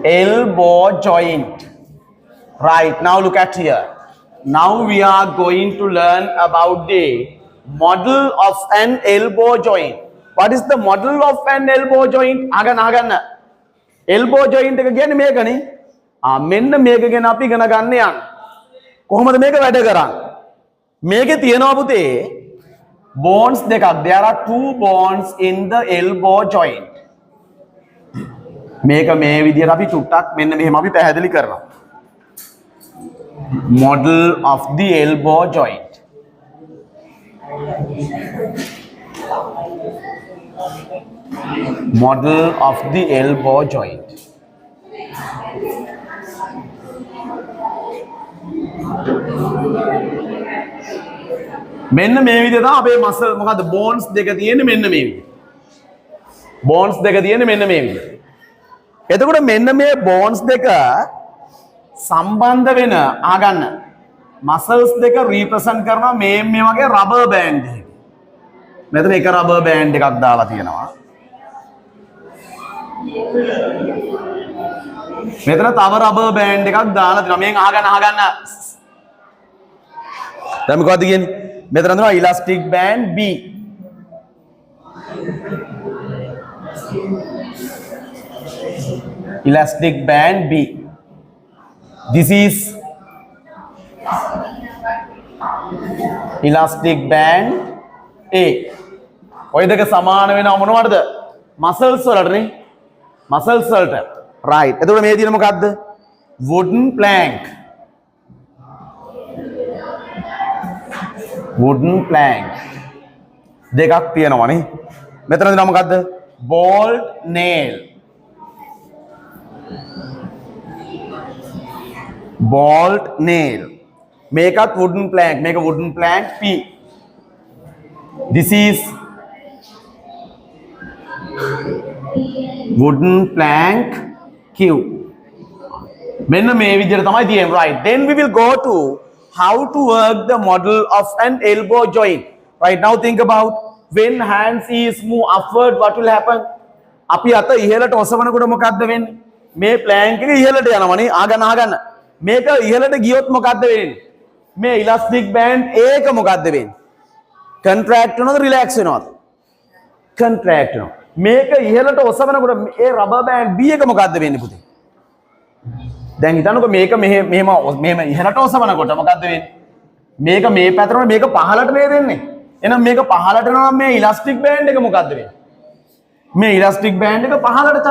elbow joint. Right, now look at here. Now we are going to learn about the model of an elbow joint. What is the model of an elbow joint? Agan. Elbow joint එක කියන්නේ මේකනේ. මෙන්න මේක ගැන අපි ඉගෙන ගන්න යන්න. කොහොමද මේක වැඩ කරන්නේ? මේකේ තියෙනවා පුතේ bones දෙකක්. There are two bones in the elbow joint. මේක මේ විදිහට අපි චුට්ටක් මෙන්න මෙහෙම අපි පැහැදිලි කරනවා. Model of the elbow joint. Model of the elbow joint. මෙන්න මේ විදිහට තමයි අපේ මසල් මොකද්ද bones දෙක තියෙන්නේ මෙන්න මේ විදිහට. bones දෙක තියෙන්නේ මෙන්න මේ විදිහට. එතකොට මෙන්න මේ bones දෙක සම්බන්ධ වෙන ආගන්න muscles දෙක represent කරනවා මේ වගේ rubber band එකකින්. මෙතන එක rubber band එකක් දාලා තියෙනවා. මෙතන තව rubber band එකක් දාලා තියෙනවා. මේක අහගන්න. දැන් මොකද්ද කියන්නේ? මෙතන තියෙනවා elastic band B. Elastic band B. This is elastic band A. ඔය දෙක සමාන වෙනව මොනවටද? muscles වලටනේ. muscles වලට. right. එතකොට මේ තියෙන මොකද්ද? wooden plank. wooden plank. දෙකක් තියෙනවනේ. මෙතන තියෙනවා මොකද්ද? bolt nail. bolt nail. මේකත් wooden plank. මේක wooden plank P. This is wooden plank Q. මෙන්න මේ විදිහට තමයි තියෙන්නේ. right. Then we will go to how to work the model of an elbow joint. Right, now think about when hands is move upward, what will happen? අපි අත ඉහළට ඔසවනකොට මොකද්ද වෙන්නේ? මේ plank එක ඉහළට යනවනේ. ආගන්න. මේක ඉහළට ගියොත් මොකද්ද වෙන්නේ? මේ elastic band ඒක මොකද්ද වෙන්නේ? contract වෙනවද relax වෙනවද? contract වෙනවා. මේක ඉහළට ඔසවනකොට මේ rubber band B එක මොකද්ද වෙන්නේ පුතේ? දැන් හිතන්නකෝ මේක මෙහෙම ඉහළට ඔසවනකොට මොකද්ද වෙන්නේ? මේක මේ පැත්තට මේක පහළට නේද එන්නේ? එහෙනම් මේක පහළට යනවා නම් මේ elastic band එක මොකද්ද වෙන්නේ? මේ elastic band එක පහළට